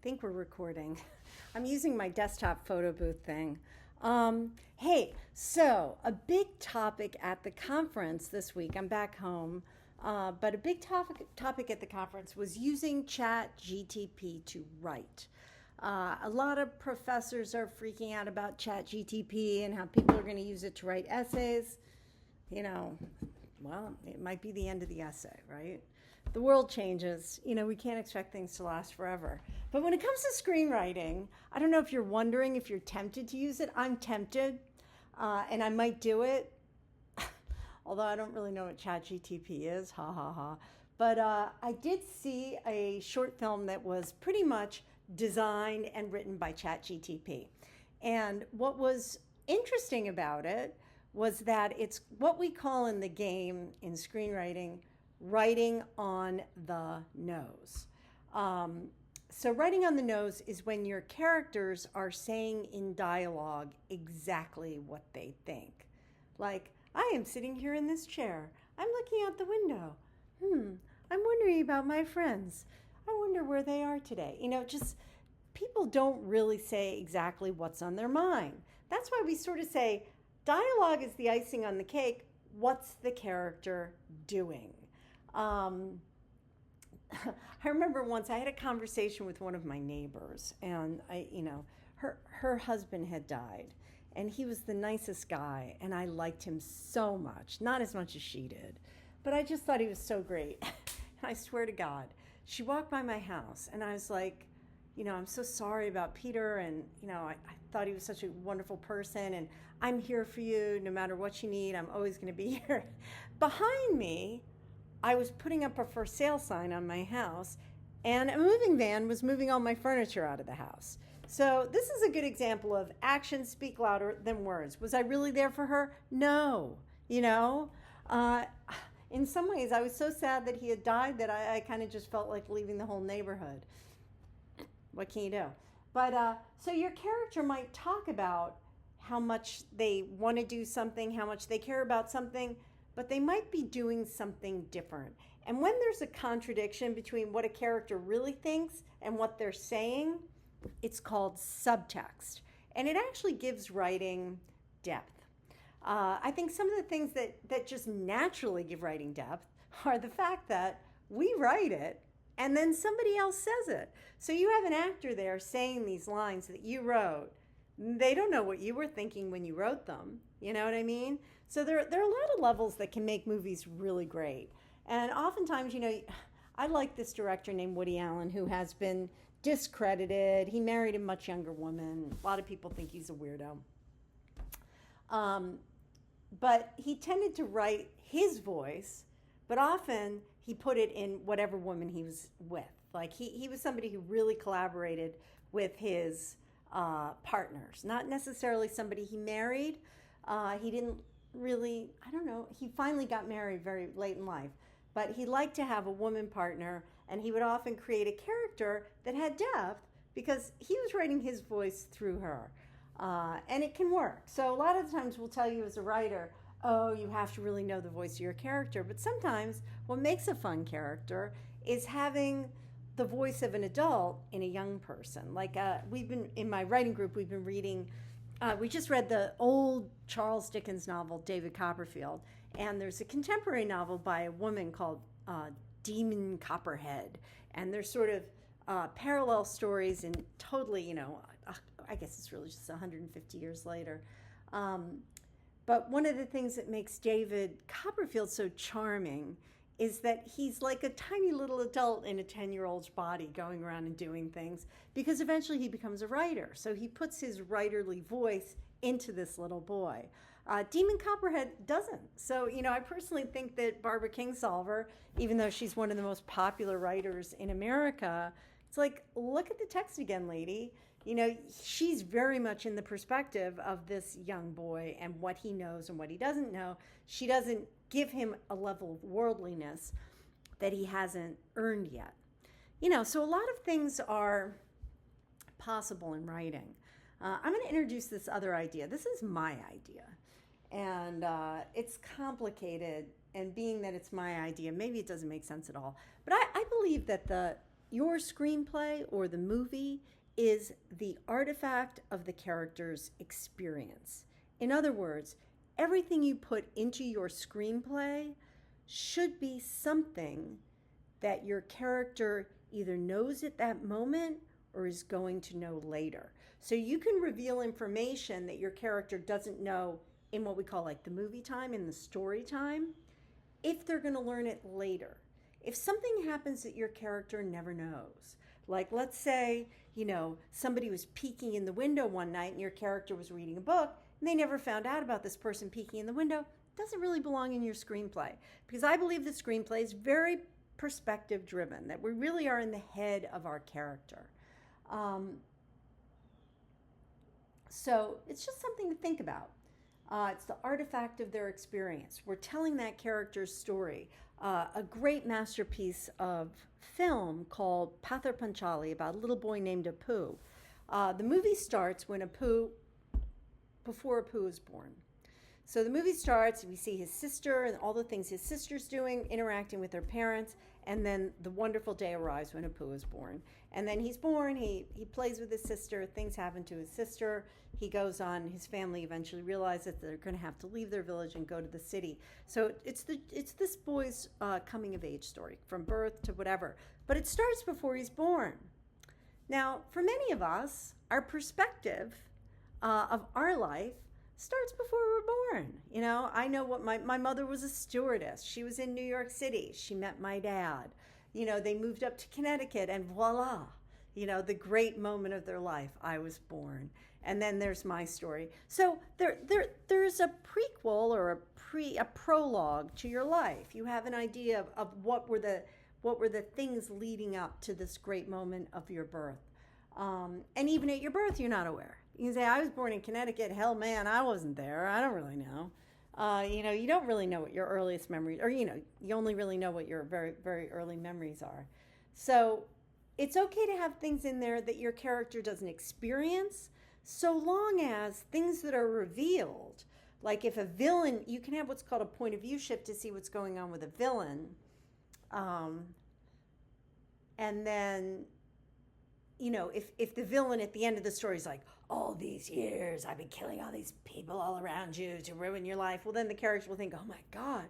think we're recording. I'm using my desktop photo booth thing. Hey, so a big topic at the conference this week, I'm back home, but a big topic at the conference was using CHAT GTP to write. A lot of professors are freaking out about CHAT GTP and how people are going to use it to write essays. Well, it might be the end of the essay, right? The world changes. We can't expect things to last forever. But when it comes to screenwriting, I don't know if you're wondering if you're tempted to use it. I'm tempted, and I might do it, although I don't really know what ChatGTP is, ha ha ha. But I did see a short film that was pretty much designed and written by ChatGTP. And what was interesting about it was that it's what we call in the game in screenwriting, writing on the nose. So writing on the nose is when your characters are saying in dialogue exactly what they think. Like, I am sitting here in this chair. I'm looking out the window. I'm wondering about my friends. I wonder where they are today. Just people don't really say exactly what's on their mind. That's why we sort of say dialogue is the icing on the cake. What's the character doing? I remember once I had a conversation with one of my neighbors, and her husband had died, and he was the nicest guy, and I liked him so much, not as much as she did, but I just thought he was so great. And I swear to God, she walked by my house, and I was like, I'm so sorry about Peter, and I thought he was such a wonderful person, and I'm here for you no matter what you need. I'm always going to be here. Behind me, I was putting up a for sale sign on my house, and a moving van was moving all my furniture out of the house. So this is a good example of actions speak louder than words. Was I really there for her? No. In some ways, I was so sad that he had died that I kind of just felt like leaving the whole neighborhood. What can you do? But so your character might talk about how much they want to do something, how much they care about something, but they might be doing something different. And when there's a contradiction between what a character really thinks and what they're saying, it's called subtext. And it actually gives writing depth. I think some of the things that just naturally give writing depth are the fact that we write it and then somebody else says it. So you have an actor there saying these lines that you wrote. They don't know what you were thinking when you wrote them. You know what I mean? So there are a lot of levels that can make movies really great. And oftentimes, I like this director named Woody Allen, who has been discredited. He married a much younger woman. A lot of people think he's a weirdo. But he tended to write his voice, but often he put it in whatever woman he was with. Like he was somebody who really collaborated with his partners, not necessarily somebody he married. He didn't really, he finally got married very late in life, but he liked to have a woman partner, and he would often create a character that had depth because he was writing his voice through her. And it can work. So a lot of the times we'll tell you as a writer, oh, you have to really know the voice of your character. But sometimes what makes a fun character is having the voice of an adult in a young person. Like in my writing group, we've been reading, we just read the old Charles Dickens novel, David Copperfield. And there's a contemporary novel by a woman called Demon Copperhead. And they're sort of parallel stories and totally, I guess it's really just 150 years later. But one of the things that makes David Copperfield so charming is that he's like a tiny little adult in a 10-year-old's body going around and doing things, because eventually he becomes a writer. So he puts his writerly voice into this little boy. Demon Copperhead doesn't. So, I personally think that Barbara Kingsolver, even though she's one of the most popular writers in America, it's like, look at the text again, lady. She's very much in the perspective of this young boy and what he knows and what he doesn't know. She doesn't give him a level of worldliness that he hasn't earned yet. So a lot of things are possible in writing. I'm going to introduce this other idea. This is my idea. And it's complicated. And being that it's my idea, maybe it doesn't make sense at all. But I believe that your screenplay or the movie is the artifact of the character's experience. In other words, everything you put into your screenplay should be something that your character either knows at that moment or is going to know later. So you can reveal information that your character doesn't know in what we call like the movie time, in the story time, if they're going to learn it later. If something happens that your character never knows, like let's say, somebody was peeking in the window one night and your character was reading a book and they never found out about this person peeking in the window, it doesn't really belong in your screenplay, because I believe the screenplay is very perspective driven, that we really are in the head of our character. So it's just something to think about. It's the artifact of their experience. We're telling that character's story. A great masterpiece of film called Pather Panchali, about a little boy named Apu. The movie starts before Apu is born. So the movie starts, we see his sister and all the things his sister's doing, interacting with her parents, and then the wonderful day arrives when Apu is born. And then he's born, he plays with his sister, things happen to his sister, he goes on, his family eventually realizes that they're going to have to leave their village and go to the city. So it's this boy's coming of age story, from birth to whatever. But it starts before he's born. Now, for many of us, our perspective of our life starts before we're born. I know what my mother was a stewardess. She was in New York City. She met my dad. They moved up to Connecticut, and voila, the great moment of their life, I was born. And then there's my story. So there's a prequel or a prologue to your life. You have an idea of what were the things leading up to this great moment of your birth. And even at your birth, you're not aware. You can say, I was born in Connecticut. Hell, man, I wasn't there. I don't really know. You don't really know what your earliest memories, or, you only really know what your very, very early memories are. So it's okay to have things in there that your character doesn't experience, so long as things that are revealed, like if a villain, you can have what's called a point of view shift to see what's going on with a villain. And then, if the villain at the end of the story is like, all these years I've been killing all these people all around you to ruin your life, well, then the character will think, oh my God,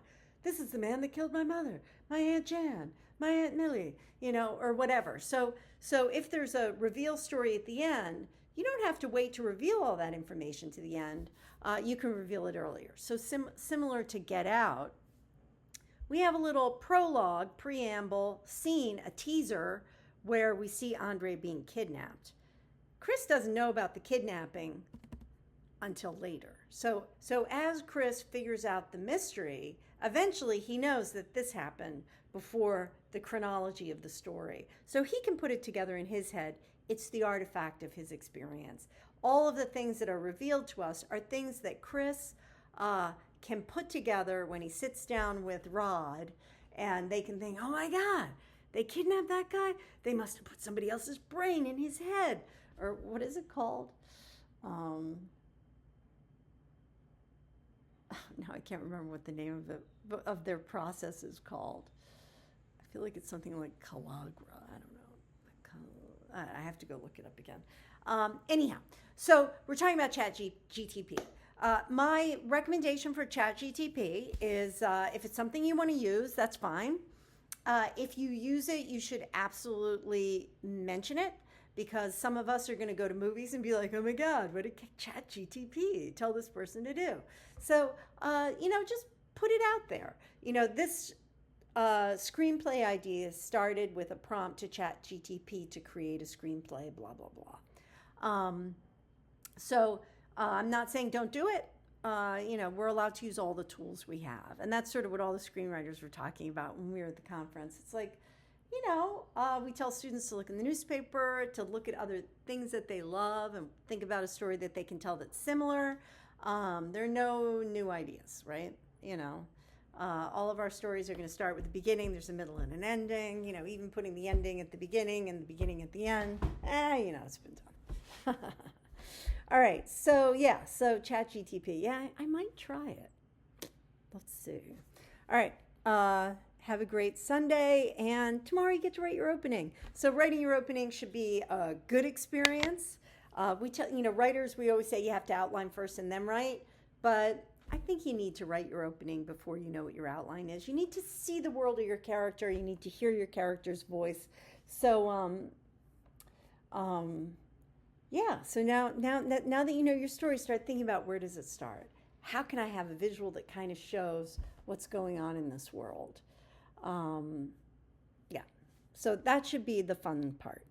this is the man that killed my mother, my Aunt Jan, my Aunt Millie, or whatever. So if there's a reveal story at the end, you don't have to wait to reveal all that information to the end. You can reveal it earlier. So similar to Get Out, we have a little prologue, preamble, scene, a teaser, where we see Andre being kidnapped. Chris doesn't know about the kidnapping until later. So as Chris figures out the mystery, eventually he knows that this happened before the chronology of the story. So he can put it together in his head. It's the artifact of his experience. All of the things that are revealed to us are things that Chris can put together when he sits down with Rod, and they can think, oh my God, they kidnapped that guy? They must have put somebody else's brain in his head. Or what is it called? Now I can't remember what the name of their process is called. I feel like it's something like Calagra. I don't know. I have to go look it up again. Anyhow, so we're talking about CHAT GTP. My recommendation for CHAT GTP is if it's something you want to use, that's fine. If you use it, you should absolutely mention it, because some of us are going to go to movies and be like, oh my God, what did CHAT GTP tell this person to do? So, just put it out there. This screenplay idea started with a prompt to CHAT GTP to create a screenplay, blah, blah, blah. So I'm not saying don't do it. We're allowed to use all the tools we have. And that's sort of what all the screenwriters were talking about when we were at the conference. It's like, we tell students to look in the newspaper, to look at other things that they love and think about a story that they can tell that's similar. There are no new ideas, right? All of our stories are going to start with the beginning. There's a middle and an ending. Even putting the ending at the beginning and the beginning at the end. It's been done. All right, so CHAT GTP. Yeah, I might try it. Let's see. All right, Have a great Sunday, and tomorrow you get to write your opening. So writing your opening should be a good experience. We tell writers, we always say you have to outline first and then write, but I think you need to write your opening before you know what your outline is. You need to see the world of your character. You need to hear your character's voice. So yeah. So now that you know your story, start thinking about, where does it start? How can I have a visual that kind of shows what's going on in this world? Yeah. So that should be the fun part.